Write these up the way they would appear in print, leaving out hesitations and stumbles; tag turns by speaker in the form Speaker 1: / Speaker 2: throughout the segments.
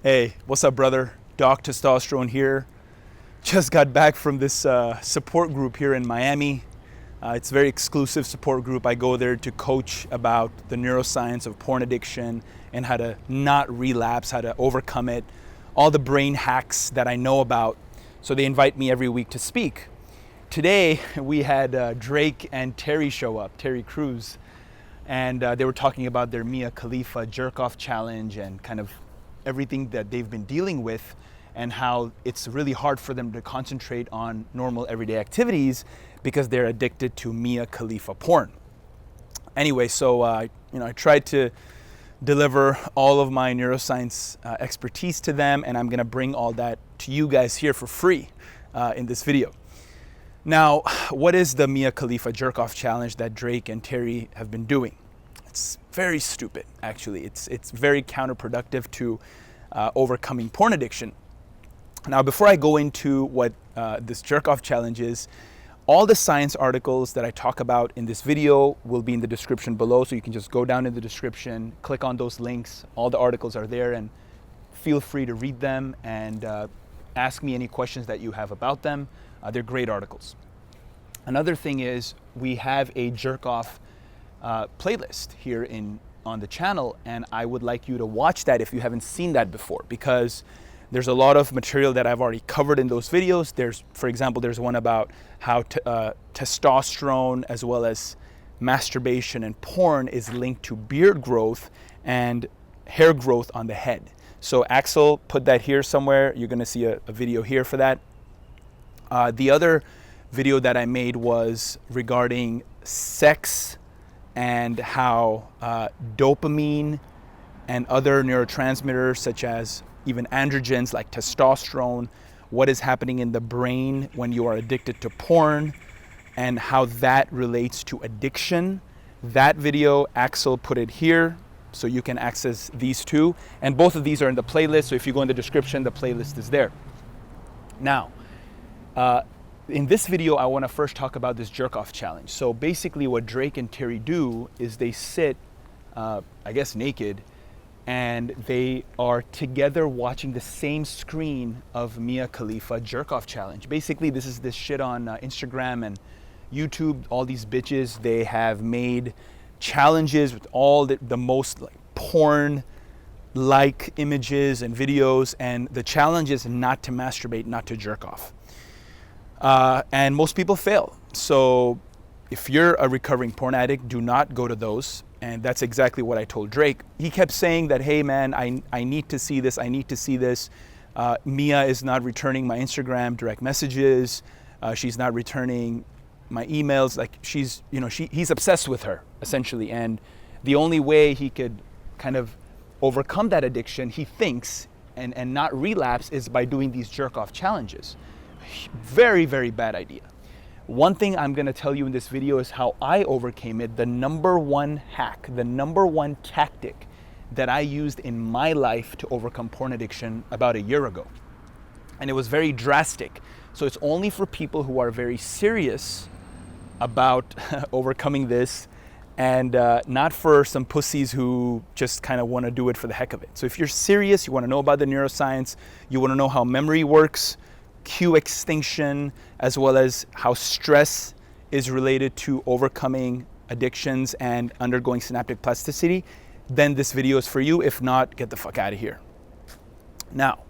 Speaker 1: Hey, what's up, brother? Doc Testosterone here. Just got back from this support group here in Miami. It's a very exclusive support group. I go there to coach about the neuroscience of porn addiction and how to not relapse, how to overcome it, all the brain hacks that I know about. So they invite me every week to speak. Today, we had Drake and Terry show up, Terry Crews, and they were talking about their Mia Khalifa jerk-off challenge and kind of everything that they've been dealing with and how it's really hard for them to concentrate on normal everyday activities because they're addicted to Mia Khalifa porn. Anyway, so I tried to deliver all of my neuroscience expertise to them, and I'm gonna bring all that to you guys here for free in this video. Now, what is the Mia Khalifa jerk-off challenge that Drake and Terry have been doing? It's very stupid, actually. It's very counterproductive to overcoming porn addiction. Now, before I go into what this jerk-off challenge is, all the science articles that I talk about in this video will be in the description below, so you can just go down in the description, click on those links. All the articles are there, and feel free to read them and ask me any questions that you have about them. They're great articles. Another thing is we have a jerk-off playlist here on the channel, and I would like you to watch that if you haven't seen that before, because there's a lot of material that I've already covered in those videos. For example, there's one about how testosterone as well as masturbation and porn is linked to beard growth and hair growth on the head. So Axel put that here somewhere. You're gonna see a video here for that. The other video that I made was regarding sex and how dopamine and other neurotransmitters such as even androgens like testosterone, what is happening in the brain when you are addicted to porn and how that relates to addiction. That video, Axel put it here so you can access these two. And both of these are in the playlist, so if you go in the description, the playlist is there. Now, in this video, I want to first talk about this jerk-off challenge. So basically what Drake and Terry do is they sit, I guess naked, and they are together watching the same screen of Mia Khalifa jerk-off challenge. Basically, this is this shit on Instagram and YouTube. All these bitches, they have made challenges with all the most like porn-like images and videos, and the challenge is not to masturbate, not to jerk off. And most people fail. So if you're a recovering porn addict, do not go to those. And that's exactly what I told Drake. He kept saying that, hey man, I need to see this, I need to see this. Mia is not returning my Instagram direct messages. She's not returning my emails. Like he's obsessed with her, essentially. And the only way he could kind of overcome that addiction, he thinks, and not relapse is by doing these jerk-off challenges. Very, very bad idea. One thing I'm gonna tell you in this video is how I overcame it. The number one hack, the number one tactic that I used in my life to overcome porn addiction about a year ago. And it was very drastic. So it's only for people who are very serious about overcoming this, and not for some pussies who just kind of want to do it for the heck of it. So if you're serious, you want to know about the neuroscience, you want to know how memory works, cue extinction, as well as how stress is related to overcoming addictions and undergoing synaptic plasticity, then this video is for you. If not, get the fuck out of here. Now,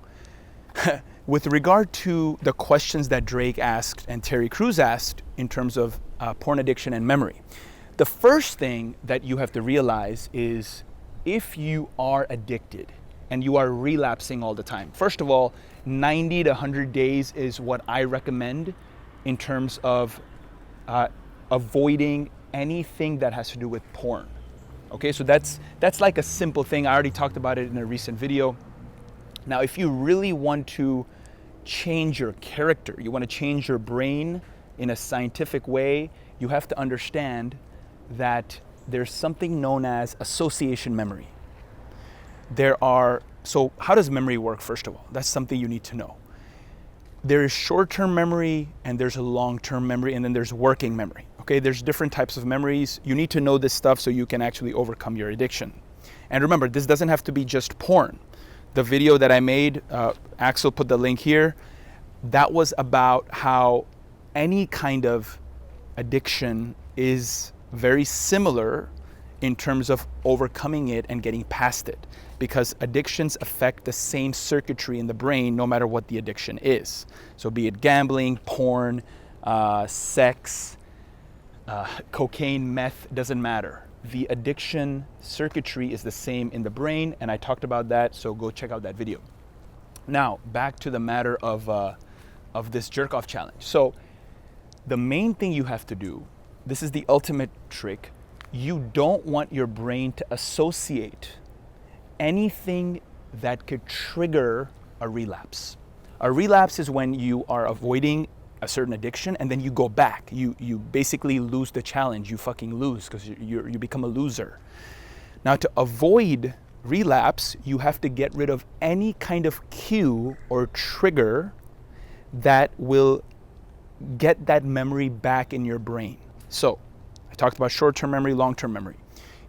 Speaker 1: with regard to the questions that Drake asked and Terry Crews asked in terms of porn addiction and memory, the first thing that you have to realize is if you are addicted and you are relapsing all the time, first of all, 90 to 100 days is what I recommend in terms of avoiding anything that has to do with porn. Okay, so that's like a simple thing. I already talked about it in a recent video. Now, if you really want to change your character, you want to change your brain in a scientific way, you have to understand that there's something known as association memory. So how does memory work, first of all? That's something you need to know. There is short-term memory and there's a long-term memory, and then there's working memory. Okay, there's different types of memories. You need to know this stuff so you can actually overcome your addiction. And remember, this doesn't have to be just porn. the video that I made, Axel put the link here, that was about how any kind of addiction is very similar in terms of overcoming it and getting past it, because addictions affect the same circuitry in the brain no matter what the addiction is. So be it gambling, porn, sex, cocaine, meth, doesn't matter. The addiction circuitry is the same in the brain, and I talked about that, so go check out that video. Now, back to the matter of this jerk-off challenge. So the main thing you have to do, this is the ultimate trick, you don't want your brain to associate anything that could trigger a relapse. A relapse is when you are avoiding a certain addiction and then you go back. You basically lose the challenge. You fucking lose because you become a loser. Now, to avoid relapse, you have to get rid of any kind of cue or trigger that will get that memory back in your brain. So, I talked about short-term memory, long-term memory.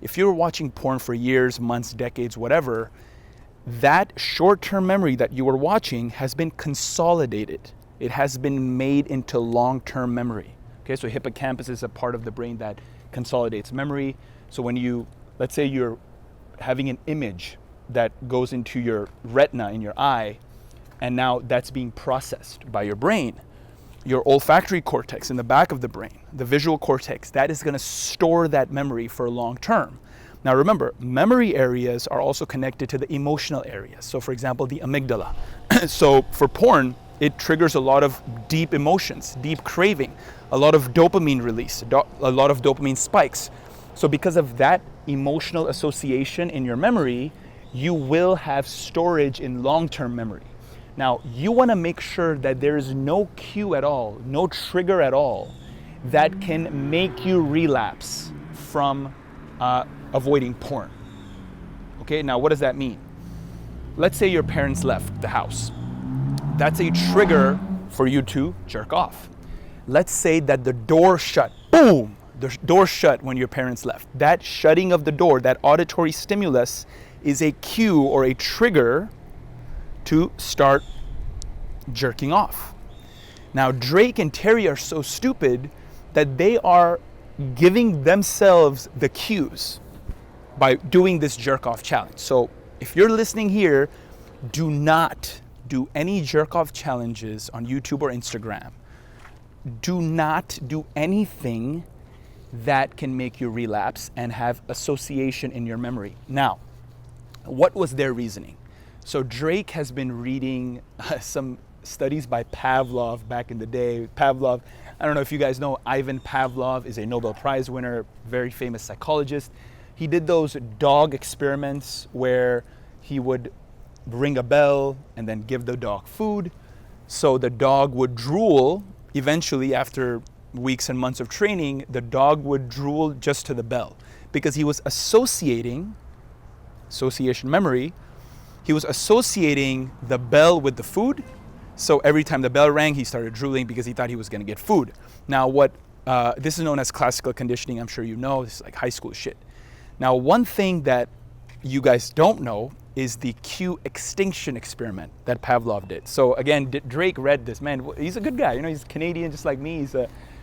Speaker 1: If you're watching porn for years, months, decades, whatever, that short-term memory that you were watching has been consolidated. It has been made into long-term memory. Okay, so hippocampus is a part of the brain that consolidates memory. So when you, let's say you're having an image that goes into your retina in your eye, and now that's being processed by your brain. Your olfactory cortex in the back of the brain, the visual cortex, that is going to store that memory for long term. Now remember, memory areas are also connected to the emotional areas. So for example, the amygdala. So for porn, it triggers a lot of deep emotions, deep craving, a lot of dopamine release, a lot of dopamine spikes. So because of that emotional association in your memory, you will have storage in long-term memory. Now, you want to make sure that there is no cue at all, no trigger at all that can make you relapse from avoiding porn. Okay, now what does that mean? Let's say your parents left the house. That's a trigger for you to jerk off. Let's say that the door shut, boom, the door shut when your parents left. That shutting of the door, that auditory stimulus is a cue or a trigger to start jerking off. Now, Drake and Terry are so stupid that they are giving themselves the cues by doing this jerk off challenge. So if you're listening here, do not do any jerk off challenges on YouTube or Instagram. Do not do anything that can make you relapse and have association in your memory. Now, what was their reasoning? So Drake has been reading some studies by Pavlov back in the day. Pavlov, I don't know if you guys know, Ivan Pavlov is a Nobel Prize winner, very famous psychologist. He did those dog experiments where he would ring a bell and then give the dog food. So the dog would drool. Eventually, after weeks and months of training, the dog would drool just to the bell because he was association memory. He was associating the bell with the food. So every time the bell rang, he started drooling because he thought he was going to get food. Now, this is known as classical conditioning. I'm sure you know. This is like high school shit. Now, one thing that you guys don't know is the cue extinction experiment that Pavlov did. So again, Drake read this. Man, he's a good guy. You know, he's Canadian just like me. He's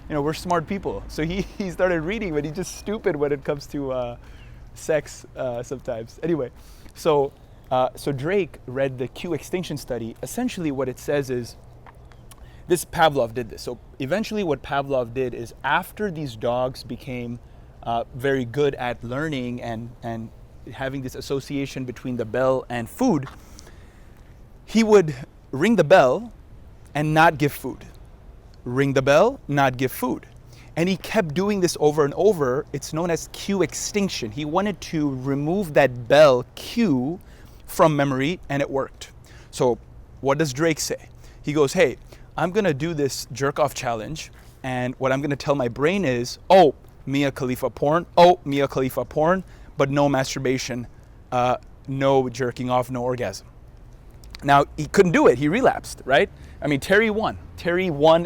Speaker 1: we're smart people. So he started reading, but he's just stupid when it comes to sex sometimes. Anyway, so Drake read the cue extinction study. Essentially what it says is, this Pavlov did this. So eventually what Pavlov did is, after these dogs became very good at learning and having this association between the bell and food, he would ring the bell and not give food. Ring the bell, not give food. And he kept doing this over and over. It's known as cue extinction. He wanted to remove that bell cue from memory, and it worked. So what does Drake say? He goes, hey, I'm gonna do this jerk off challenge, and what I'm gonna tell my brain is, oh, Mia Khalifa porn, but no masturbation, no jerking off, no orgasm. Now, he couldn't do it, he relapsed, right? I mean, Terry won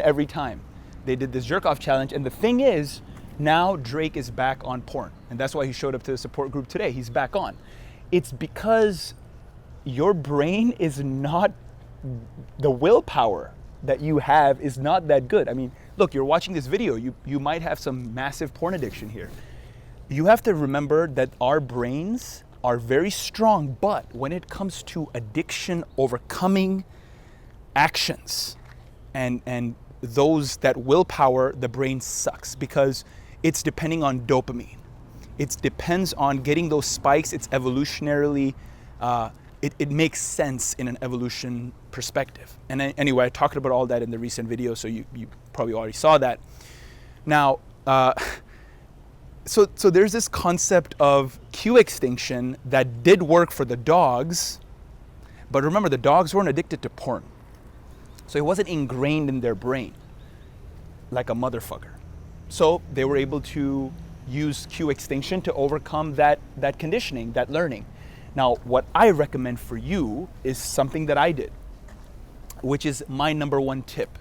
Speaker 1: every time they did this jerk off challenge, and the thing is, now Drake is back on porn, and that's why he showed up to the support group today. He's back on. It's because your brain is not, the willpower that you have is not that good. I mean, look, you're watching this video, you might have some massive porn addiction here. You have to remember that our brains are very strong, but when it comes to addiction, overcoming actions, and those that willpower, the brain sucks because it's depending on dopamine. It depends on getting those spikes. It's evolutionarily, it makes sense in an evolution perspective. And anyway, I talked about all that in the recent video, so you probably already saw that. Now, so there's this concept of cue extinction that did work for the dogs, but remember, the dogs weren't addicted to porn. So it wasn't ingrained in their brain like a motherfucker. So they were able to use cue extinction to overcome that conditioning, that learning. Now, what I recommend for you is something that I did, which is my number one tip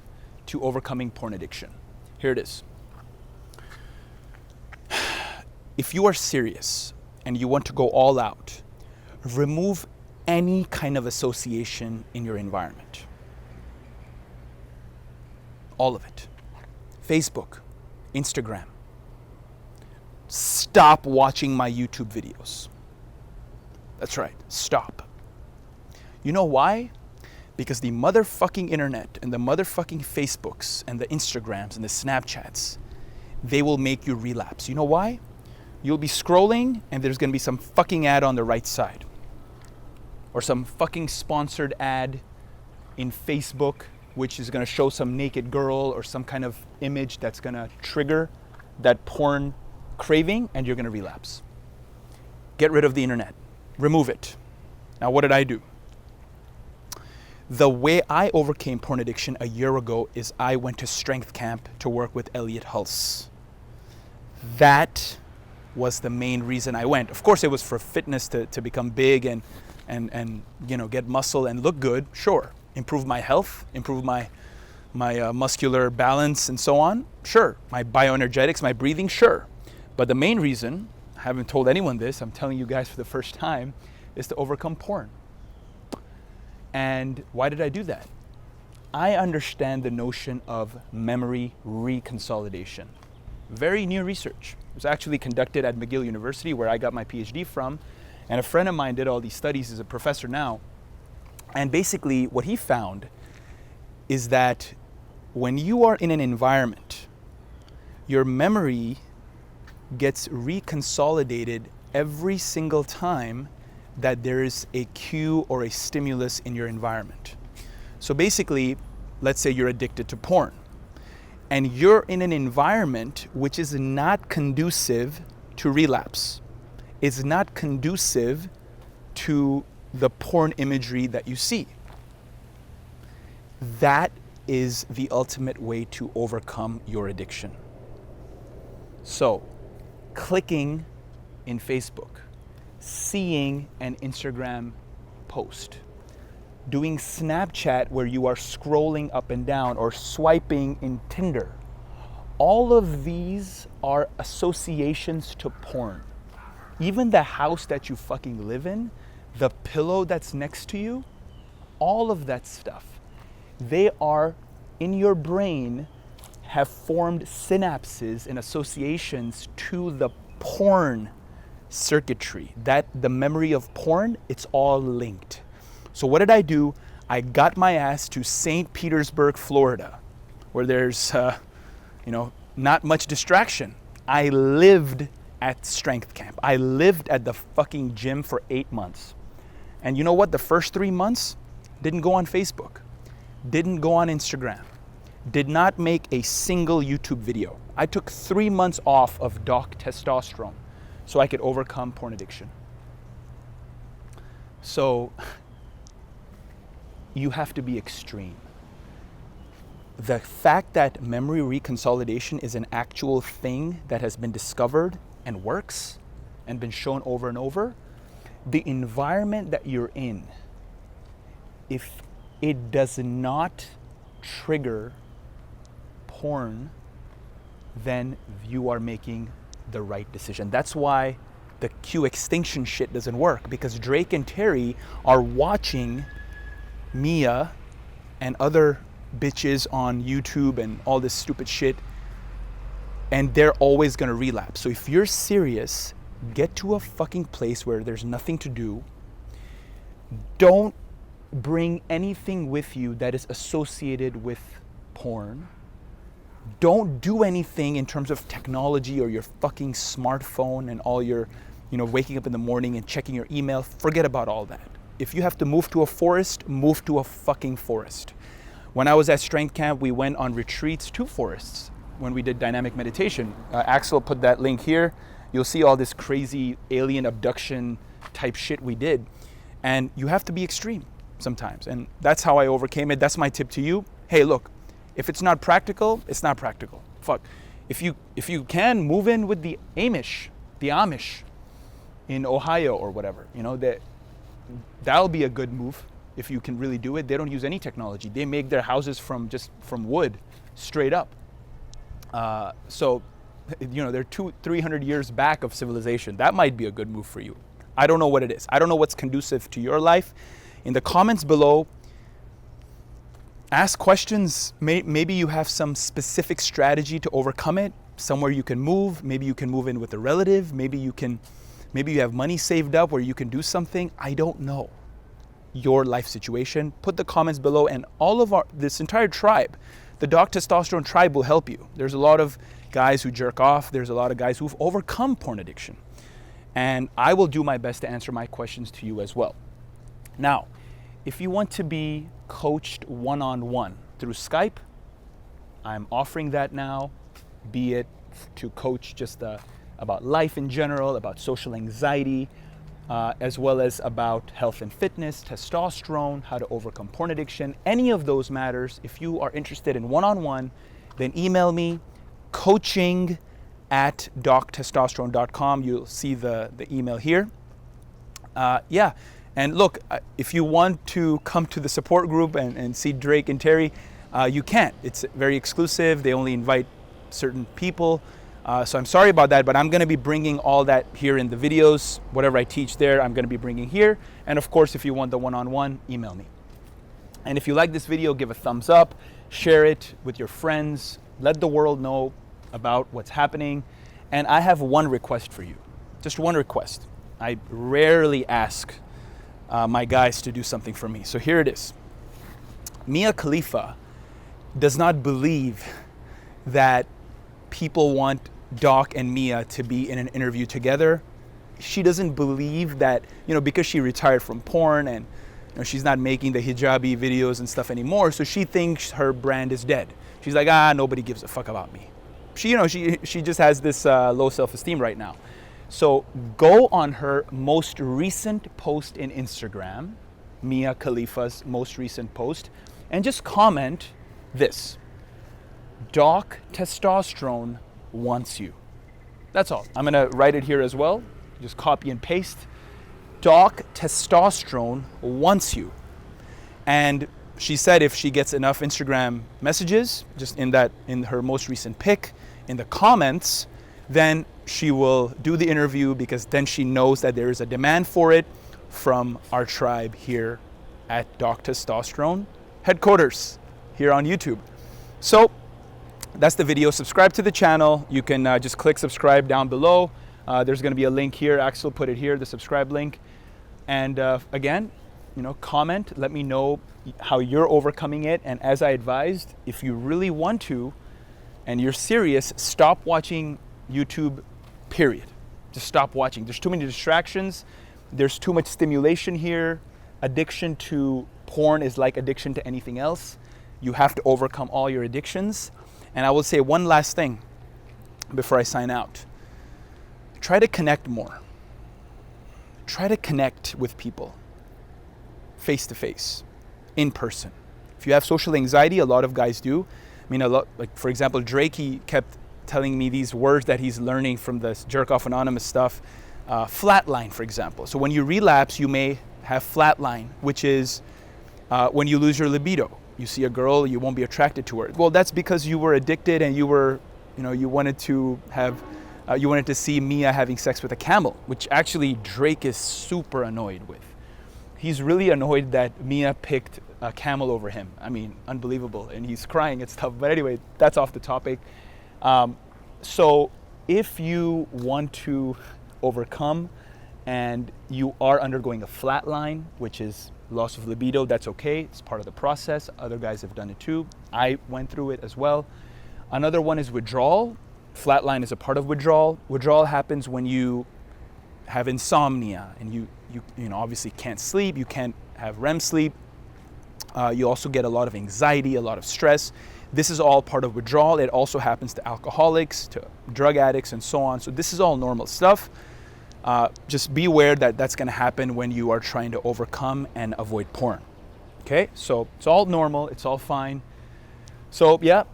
Speaker 1: to overcoming porn addiction. Here it is. If you are serious and you want to go all out, remove any kind of association in your environment. All of it. Facebook, Instagram. Stop watching my YouTube videos. That's right, stop. You know why? Because the motherfucking internet and the motherfucking Facebooks and the Instagrams and the Snapchats, they will make you relapse. You know why? You'll be scrolling and there's gonna be some fucking ad on the right side. Or some fucking sponsored ad in Facebook, which is gonna show some naked girl or some kind of image that's gonna trigger that porn craving, and you're gonna relapse. Get rid of the internet. Remove it. Now, what did I do? The way I overcame porn addiction a year ago is I went to strength camp to work with Elliot Hulse. That was the main reason I went. Of course, it was for fitness to become big and you know, get muscle and look good, sure. Improve my health, improve my muscular balance and so on, sure. My bioenergetics, my breathing, sure. But the main reason, I haven't told anyone this, I'm telling you guys for the first time, is to overcome porn. And why did I do that? I understand the notion of memory reconsolidation. Very new research. It was actually conducted at McGill University, where I got my PhD from, and a friend of mine did all these studies, he's a professor now. And basically what he found is that when you are in an environment, your memory gets reconsolidated every single time that there is a cue or a stimulus in your environment. So basically, let's say you're addicted to porn and you're in an environment which is not conducive to relapse. It's not conducive to the porn imagery that you see. That is the ultimate way to overcome your addiction. So, clicking in Facebook, seeing an Instagram post, doing Snapchat where you are scrolling up and down, or swiping in Tinder. All of these are associations to porn. Even the house that you fucking live in, the pillow that's next to you, all of that stuff, they are in your brain, have formed synapses and associations to the porn circuitry. That the memory of porn, it's all linked. So what did I do? I got my ass to St. Petersburg, Florida, where there's not much distraction. I lived at strength camp. I lived at the fucking gym for 8 months. And you know what? The first 3 months, didn't go on Facebook, didn't go on Instagram, did not make a single YouTube video. I took 3 months off of Doc Testosterone so I could overcome porn addiction. So you have to be extreme. The fact that memory reconsolidation is an actual thing that has been discovered and works and been shown over and over, the environment that you're in, if it does not trigger porn, then you are making the right decision. That's why the Q extinction shit doesn't work, because Drake and Terry are watching Mia and other bitches on YouTube and all this stupid shit, and they're always gonna relapse. So if you're serious, get to a fucking place where there's nothing to do. Don't bring anything with you that is associated with porn. Don't do anything in terms of technology or your fucking smartphone and all your, waking up in the morning and checking your email. Forget about all that. If you have to move to a forest, move to a fucking forest. When I was at Strength Camp, we went on retreats to forests when we did dynamic meditation. Axel put that link here. You'll see all this crazy alien abduction type shit we did. And you have to be extreme sometimes. And that's how I overcame it. That's my tip to you. Hey, look, if it's not practical, it's not practical. Fuck. If you can, move in with the Amish in Ohio or whatever. That'll be a good move if you can really do it. They don't use any technology. They make their houses from wood, straight up. So they're 200-300 years back of civilization. That might be a good move for you. I don't know what it is. I don't know what's conducive to your life. In the comments below, ask questions. Maybe you have some specific strategy to overcome it. Somewhere you can move. Maybe you can move in with a relative. Maybe you have money saved up where you can do something. I don't know your life situation. Put the comments below, and all of this entire tribe, the Doc Testosterone tribe, will help you. There's a lot of guys who jerk off. There's a lot of guys who've overcome porn addiction. And I will do my best to answer my questions to you as well. Now, if you want to be coached one-on-one through Skype, I'm offering that now, be it to coach just about life in general, about social anxiety, as well as about health and fitness, testosterone, how to overcome porn addiction. Any of those matters. If you are interested in one-on-one, then email me, coaching@doctestosterone.com. You'll see the email here. And look, if you want to come to the support group and see Drake and Terry, you can't. It's very exclusive. They only invite certain people. So I'm sorry about that, but I'm going to be bringing all that here in the videos. Whatever I teach there, I'm going to be bringing here. And of course, if you want the one-on-one, email me. And if you like this video, give a thumbs up, share it with your friends, let the world know about what's happening. And I have one request for you, just one request. I rarely ask my guys to do something for me. So here it is. Mia Khalifa does not believe that people want Doc and Mia to be in an interview together. She doesn't believe that, because she retired from porn and she's not making the hijabi videos and stuff anymore, so she thinks her brand is dead. She's like, nobody gives a fuck about me. She just has this low self-esteem right now. So go on her most recent post in Instagram, Mia Khalifa's most recent post, and just comment this: Doc Testosterone wants you. That's all. I'm gonna write it here as well. Just copy and paste. Doc Testosterone wants you. And she said if she gets enough Instagram messages, just in her most recent pic, in the comments, then she will do the interview, because then she knows that there is a demand for it from our tribe here at Doc Testosterone headquarters here on YouTube. So that's the video. Subscribe to the channel. You can just click subscribe down below. There's going to be a link here. Axel put it here, the subscribe link. And again, comment. Let me know how you're overcoming it. And as I advised, if you really want to and you're serious, stop watching YouTube, period. Just stop watching. There's too many distractions. There's too much stimulation here. Addiction to porn is like addiction to anything else. You have to overcome all your addictions. And I will say one last thing before I sign out. Try to connect more. Try to connect with people face to face, in person. If you have social anxiety, a lot of guys do. For example, Drake, he kept telling me these words that he's learning from this Jerk Off Anonymous stuff. Flatline, for example. So when you relapse, you may have flatline, which is when you lose your libido. You see a girl, you won't be attracted to her. Well, that's because you were addicted and you wanted to have You wanted to see Mia having sex with a camel, which actually Drake is super annoyed with. He's really annoyed that Mia picked a camel over him. I mean, unbelievable. And he's crying and stuff. But anyway, that's off the topic. So if you want to overcome and you are undergoing a flatline, which is loss of libido, that's okay. It's part of the process. Other guys have done it too. I went through it as well. Another one is withdrawal. Flatline is a part of withdrawal. Withdrawal happens when you have insomnia and you obviously can't sleep. You can't have REM sleep. You also get a lot of anxiety, a lot of stress. This is all part of withdrawal. It also happens to alcoholics, to drug addicts, and so on. So this is all normal stuff. Just be aware that that's going to happen when you are trying to overcome and avoid porn. Okay, so it's all normal. It's all fine. So yeah,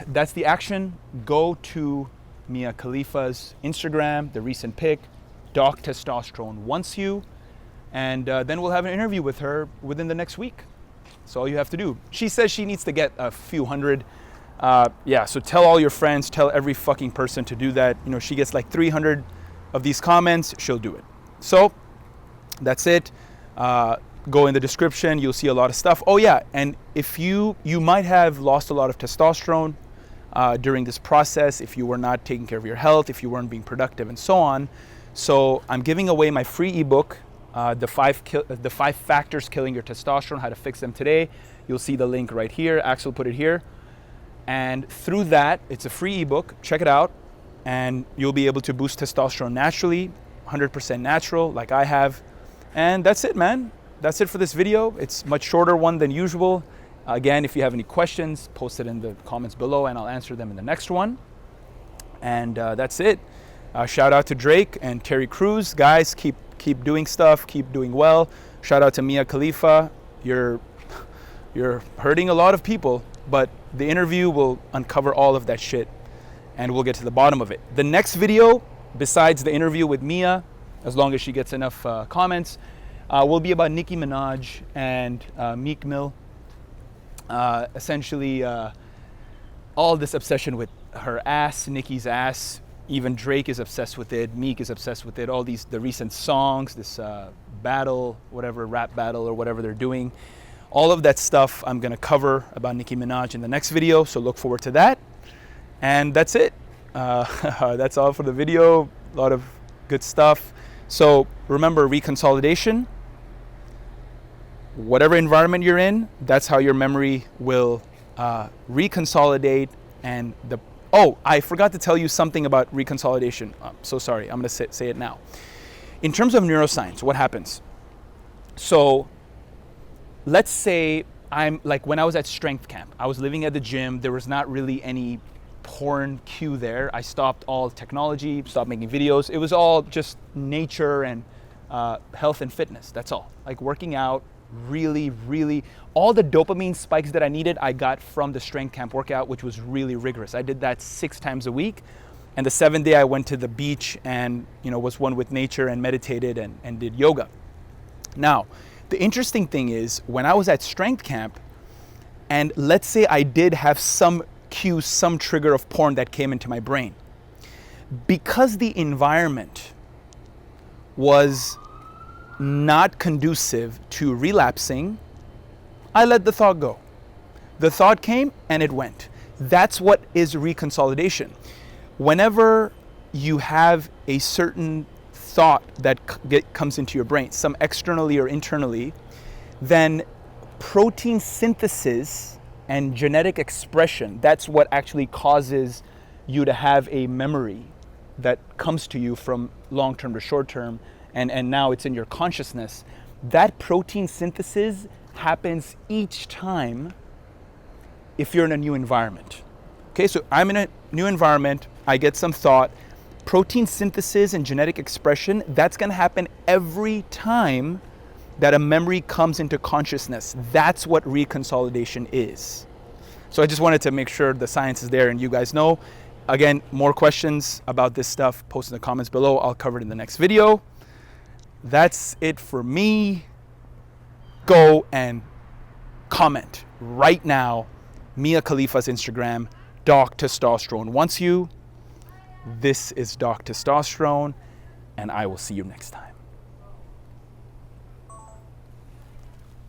Speaker 1: that's the action. Go to Mia Khalifa's Instagram, the recent pic, Doc Testosterone wants you, and then we'll have an interview with her within the next week. That's all you have to do. She says she needs to get a few hundred. Yeah, so tell all your friends, tell every fucking person to do that. You know, she gets like 300 of these comments, she'll do it. So that's it. Go in the description, you'll see a lot of stuff. Oh yeah, and if you might have lost a lot of testosterone during this process, if you were not taking care of your health, if you weren't being productive and so on. So I'm giving away my free ebook, the five factors killing your testosterone, how to fix them today. You'll see the link right here. Axel put it here. And through that, it's a free ebook. Check it out. And you'll be able to boost testosterone naturally, 100% natural, like I have. And that's it, man. That's it for this video. It's a much shorter one than usual. Again, if you have any questions, post it in the comments below and I'll answer them in the next one. And that's it. Shout out to Drake and Terry Crews. Guys, keep doing stuff, keep doing well. Shout out to Mia Khalifa. You're hurting a lot of people, but the interview will uncover all of that shit and we'll get to the bottom of it. The next video, besides the interview with Mia, as long as she gets enough comments, will be about Nicki Minaj and Meek Mill. Essentially, all this obsession with her ass, Nicki's ass. Even Drake is obsessed with it. Meek is obsessed with it. All the recent songs, this battle, whatever, rap battle or whatever they're doing. All of that stuff I'm gonna cover about Nicki Minaj in the next video, so look forward to that. And that's it. That's all for the video. A lot of good stuff. So remember, reconsolidation. Whatever environment you're in, that's how your memory will reconsolidate. And oh, I forgot to tell you something about reconsolidation. I'm so sorry. I'm going to say it now. In terms of neuroscience, what happens? So let's say I'm like when I was at strength camp, I was living at the gym. There was not really any porn cue there. I stopped all technology, stopped making videos. It was all just nature and health and fitness. That's all. Like working out, really, all the dopamine spikes that I needed, I got from the strength camp workout, which was really rigorous. I did that 6 times a week. And the 7th day I went to the beach and, was one with nature and meditated and did yoga. Now, the interesting thing is when I was at strength camp, and let's say I did have some cue, some trigger of porn that came into my brain, because the environment was not conducive to relapsing, I let the thought go. The thought came and it went. That's what is reconsolidation. Whenever you have a certain thought that comes into your brain, some externally or internally, then protein synthesis and genetic expression, that's what actually causes you to have a memory that comes to you from long-term to short-term, and now it's in your consciousness. That protein synthesis happens each time if you're in a new environment. Okay, so I'm in a new environment, I get some thought, protein synthesis and genetic expression, that's gonna happen every time that a memory comes into consciousness. That's what reconsolidation is. So I just wanted to make sure the science is there and you guys know. Again, more questions about this stuff, post in the comments below. I'll cover it in the next video. That's it for me. Go and comment right now. Mia Khalifa's Instagram, Doc Testosterone wants you. This is Doc Testosterone, and I will see you next time.